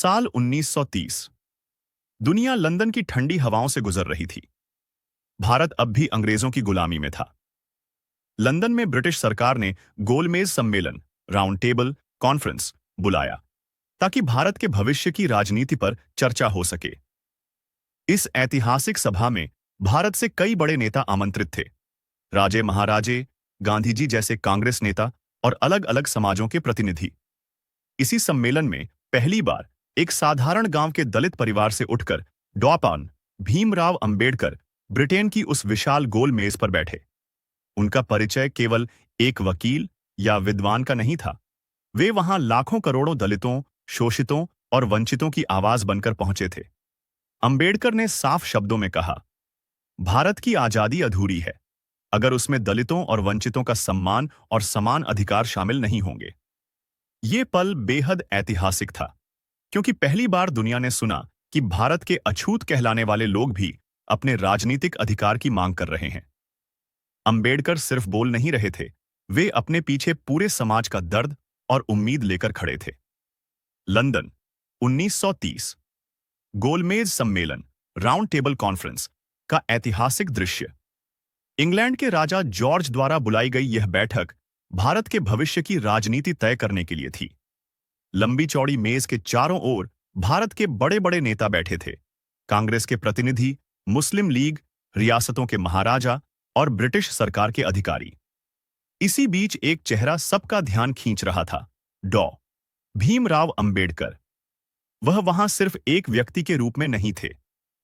साल 1930। दुनिया लंदन की ठंडी हवाओं से गुजर रही थी। भारत अब भी अंग्रेजों की गुलामी में था। लंदन में ब्रिटिश सरकार ने गोलमेज सम्मेलन, राउंड टेबल कॉन्फ्रेंस बुलाया ताकि भारत के भविष्य की राजनीति पर चर्चा हो सके। इस ऐतिहासिक सभा में भारत से कई बड़े नेता आमंत्रित थे। राजे महाराजे, गांधी जी जैसे कांग्रेस नेता और अलग अलग समाजों के प्रतिनिधि। इसी सम्मेलन में पहली बार एक साधारण गांव के दलित परिवार से उठकर डॉ. भीमराव अंबेडकर ब्रिटेन की उस विशाल गोल मेज पर बैठे। उनका परिचय केवल एक वकील या विद्वान का नहीं था। वे वहां लाखों करोड़ों दलितों, शोषितों और वंचितों की आवाज बनकर पहुंचे थे। अंबेडकर ने साफ शब्दों में कहा, भारत की आजादी अधूरी है अगर उसमें दलितों और वंचितों का सम्मान और समान अधिकार शामिल नहीं होंगे। ये पल बेहद ऐतिहासिक था, क्योंकि पहली बार दुनिया ने सुना कि भारत के अछूत कहलाने वाले लोग भी अपने राजनीतिक अधिकार की मांग कर रहे हैं। अंबेडकर सिर्फ बोल नहीं रहे थे, वे अपने पीछे पूरे समाज का दर्द और उम्मीद लेकर खड़े थे। लंदन, 1930। गोलमेज सम्मेलन, राउंड टेबल कॉन्फ्रेंस का ऐतिहासिक दृश्य। इंग्लैंड के राजा जॉर्ज द्वारा बुलाई गई यह बैठक भारत के भविष्य की राजनीति तय करने के लिए थी। लंबी चौड़ी मेज के चारों ओर भारत के बड़े बड़े नेता बैठे थे। कांग्रेस के प्रतिनिधि, मुस्लिम लीग, रियासतों के महाराजा और ब्रिटिश सरकार के अधिकारी। इसी बीच एक चेहरा सबका ध्यान खींच रहा था, डॉ. भीमराव अंबेडकर। वह वहां सिर्फ एक व्यक्ति के रूप में नहीं थे,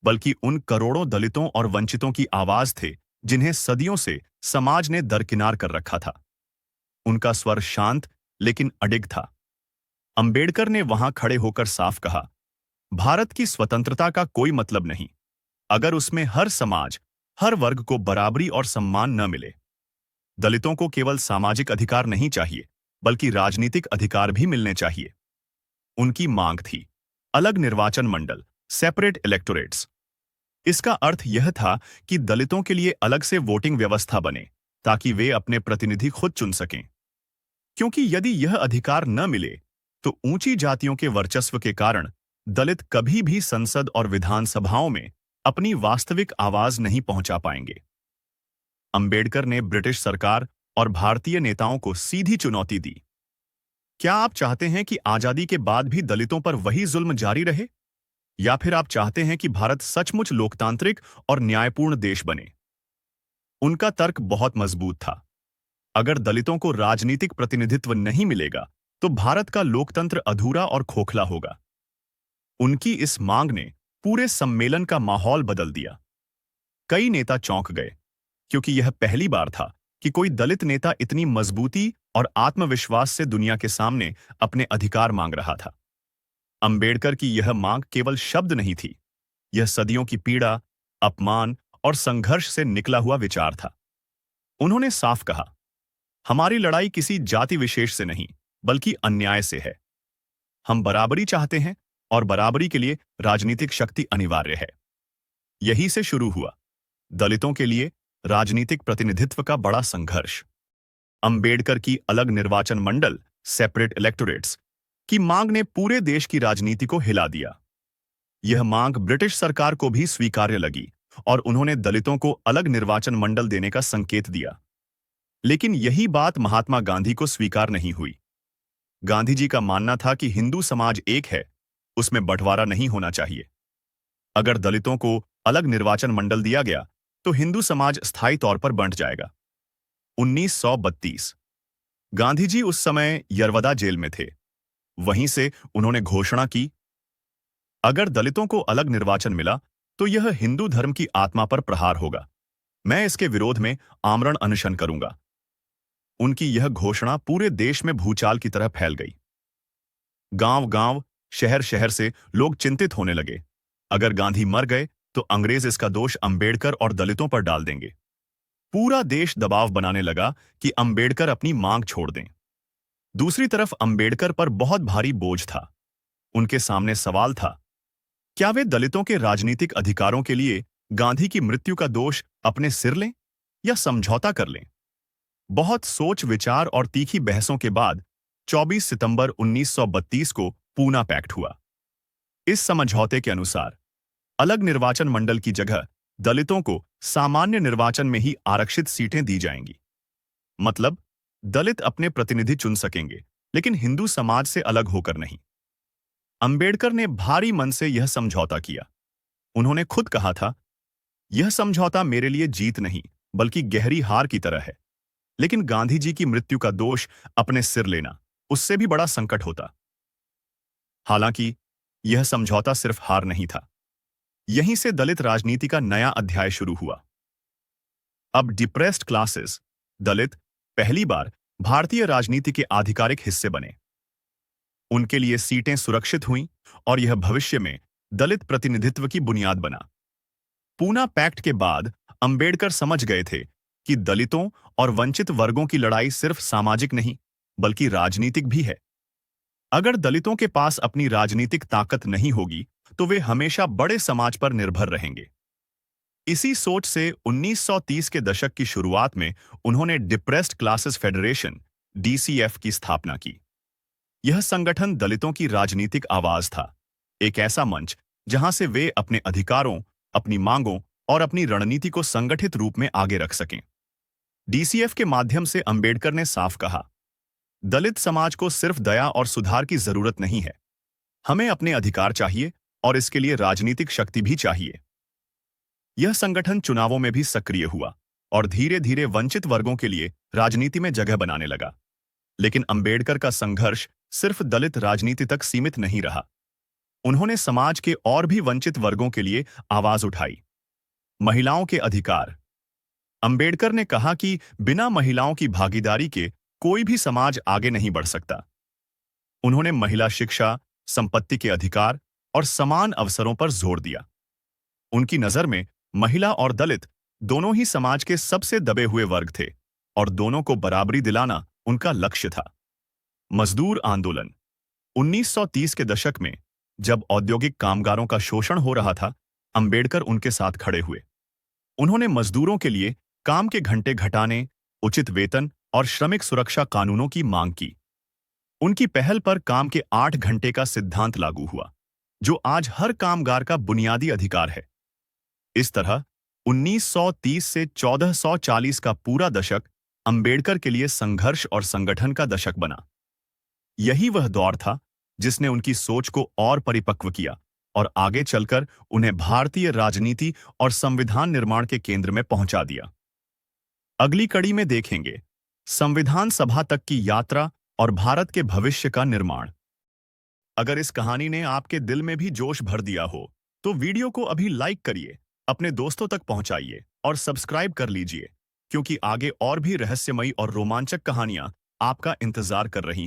बल्कि उन करोड़ों दलितों और वंचितों की आवाज थे जिन्हें सदियों से समाज ने दरकिनार कर रखा था। उनका स्वर शांत लेकिन अडिग था। अंबेडकर ने वहां खड़े होकर साफ कहा, भारत की स्वतंत्रता का कोई मतलब नहीं अगर उसमें हर समाज, हर वर्ग को बराबरी और सम्मान न मिले। दलितों को केवल सामाजिक अधिकार नहीं चाहिए, बल्कि राजनीतिक अधिकार भी मिलने चाहिए। उनकी मांग थी अलग निर्वाचन मंडल, सेपरेट इलेक्टोरेट्स। इसका अर्थ यह था कि दलितों के लिए अलग से वोटिंग व्यवस्था बने ताकि वे अपने प्रतिनिधि खुद चुन सकें। क्योंकि यदि यह अधिकार न मिले तो ऊंची जातियों के वर्चस्व के कारण दलित कभी भी संसद और विधानसभाओं में अपनी वास्तविक आवाज नहीं पहुंचा पाएंगे। अंबेडकर ने ब्रिटिश सरकार और भारतीय नेताओं को सीधी चुनौती दी। क्या आप चाहते हैं कि आजादी के बाद भी दलितों पर वही जुल्म जारी रहे? या फिर आप चाहते हैं कि भारत सचमुच लोकतांत्रिक और न्यायपूर्ण देश बने? उनका तर्क बहुत मजबूत था। अगर दलितों को राजनीतिक प्रतिनिधित्व नहीं मिलेगा, तो भारत का लोकतंत्र अधूरा और खोखला होगा। उनकी इस मांग ने पूरे सम्मेलन का माहौल बदल दिया। कई नेता चौंक गए, क्योंकि यह पहली बार था कि कोई दलित नेता इतनी मजबूती और आत्मविश्वास से दुनिया के सामने अपने अधिकार मांग रहा था। अंबेडकर की यह मांग केवल शब्द नहीं थी, यह सदियों की पीड़ा, अपमान और संघर्ष से निकला हुआ विचार था। उन्होंने साफ कहा, हमारी लड़ाई किसी जाति विशेष से नहीं, बल्कि अन्याय से है। हम बराबरी चाहते हैं और बराबरी के लिए राजनीतिक शक्ति अनिवार्य है। यही से शुरू हुआ दलितों के लिए राजनीतिक प्रतिनिधित्व का बड़ा संघर्ष। अंबेडकर की अलग निर्वाचन मंडल, सेपरेट इलेक्टोरेट्स की मांग ने पूरे देश की राजनीति को हिला दिया। यह मांग ब्रिटिश सरकार को भी स्वीकार्य लगी और उन्होंने दलितों को अलग निर्वाचन मंडल देने का संकेत दिया। लेकिन यही बात महात्मा गांधी को स्वीकार नहीं हुई। गांधी जी का मानना था कि हिंदू समाज एक है, उसमें बंटवारा नहीं होना चाहिए। अगर दलितों को अलग निर्वाचन मंडल दिया गया तो हिंदू समाज स्थायी तौर पर बंट जाएगा। 1932। गांधी जी उस समय यरवदा जेल में थे। वहीं से उन्होंने घोषणा की, अगर दलितों को अलग निर्वाचन मिला तो यह हिंदू धर्म की आत्मा पर प्रहार होगा। मैं इसके विरोध में आमरण अनशन करूंगा। उनकी यह घोषणा पूरे देश में भूचाल की तरह फैल गई। गांव-गांव, शहर-शहर से लोग चिंतित होने लगे। अगर गांधी मर गए तो अंग्रेज इसका दोष अंबेडकर और दलितों पर डाल देंगे। पूरा देश दबाव बनाने लगा कि अंबेडकर अपनी मांग छोड़ दें। दूसरी तरफ अंबेडकर पर बहुत भारी बोझ था। उनके सामने सवाल था, क्या वे दलितों के राजनीतिक अधिकारों के लिए गांधी की मृत्यु का दोष अपने सिर लें या समझौता कर लें? बहुत सोच विचार और तीखी बहसों के बाद 24 सितंबर 1932 को पूना पैक्ट हुआ। इस समझौते के अनुसार अलग निर्वाचन मंडल की जगह दलितों को सामान्य निर्वाचन में ही आरक्षित सीटें दी जाएंगी। मतलब दलित अपने प्रतिनिधि चुन सकेंगे, लेकिन हिंदू समाज से अलग होकर नहीं। अंबेडकर ने भारी मन से यह समझौता किया। उन्होंने खुद कहा था, यह समझौता मेरे लिए जीत नहीं बल्कि गहरी हार की तरह है। लेकिन गांधी जी की मृत्यु का दोष अपने सिर लेना उससे भी बड़ा संकट होता। हालांकि यह समझौता सिर्फ हार नहीं था। यहीं से दलित राजनीति का नया अध्याय शुरू हुआ। अब डिप्रेस्ड क्लासेस, दलित, पहली बार भारतीय राजनीति के आधिकारिक हिस्से बने। उनके लिए सीटें सुरक्षित हुईं और यह भविष्य में दलित प्रतिनिधित्व की बुनियाद बना। पूना पैक्ट के बाद अंबेडकर समझ गए थे कि दलितों और वंचित वर्गों की लड़ाई सिर्फ सामाजिक नहीं बल्कि राजनीतिक भी है। अगर दलितों के पास अपनी राजनीतिक ताकत नहीं होगी तो वे हमेशा बड़े समाज पर निर्भर रहेंगे। इसी सोच से 1930 के दशक की शुरुआत में उन्होंने डिप्रेस्ड क्लासेस फेडरेशन (डीसीएफ) की स्थापना की। यह संगठन दलितों की राजनीतिक आवाज था, एक ऐसा मंच जहां से वे अपने अधिकारों, अपनी मांगों और अपनी रणनीति को संगठित रूप में आगे रख सकें। डीसीएफ के माध्यम से अंबेडकर ने साफ कहा, दलित समाज को सिर्फ दया और सुधार की जरूरत नहीं है, हमें अपने अधिकार चाहिए और इसके लिए राजनीतिक शक्ति भी चाहिए। यह संगठन चुनावों में भी सक्रिय हुआ और धीरे धीरे वंचित वर्गों के लिए राजनीति में जगह बनाने लगा। लेकिन अंबेडकर का संघर्ष सिर्फ दलित राजनीति तक सीमित नहीं रहा। उन्होंने समाज के और भी वंचित वर्गों के लिए आवाज उठाई। महिलाओं के अधिकार। अंबेडकर ने कहा कि बिना महिलाओं की भागीदारी के कोई भी समाज आगे नहीं बढ़ सकता। उन्होंने महिला शिक्षा, संपत्ति के अधिकार और समान अवसरों पर जोर दिया। उनकी नजर में महिला और दलित दोनों ही समाज के सबसे दबे हुए वर्ग थे और दोनों को बराबरी दिलाना उनका लक्ष्य था। मजदूर आंदोलन। 1930 के दशक में जब औद्योगिक कामगारों का शोषण हो रहा था, अंबेडकर उनके साथ खड़े हुए। उन्होंने मजदूरों के लिए काम के घंटे घटाने, उचित वेतन और श्रमिक सुरक्षा कानूनों की मांग की। उनकी पहल पर काम के 8 घंटे का सिद्धांत लागू हुआ, जो आज हर कामगार का बुनियादी अधिकार है। इस तरह 1930 से 1440 का पूरा दशक अंबेडकर के लिए संघर्ष और संगठन का दशक बना। यही वह दौर था जिसने उनकी सोच को और परिपक्व किया और आगे चलकर उन्हें भारतीय राजनीति और संविधान निर्माण के केंद्र में पहुंचा दिया। अगली कड़ी में देखेंगे संविधान सभा तक की यात्रा और भारत के भविष्य का निर्माण। अगर इस कहानी ने आपके दिल में भी जोश भर दिया हो तो वीडियो को अभी लाइक करिए, अपने दोस्तों तक पहुंचाइए और सब्सक्राइब कर लीजिए, क्योंकि आगे और भी रहस्यमयी और रोमांचक कहानियां आपका इंतजार कर रही हैं।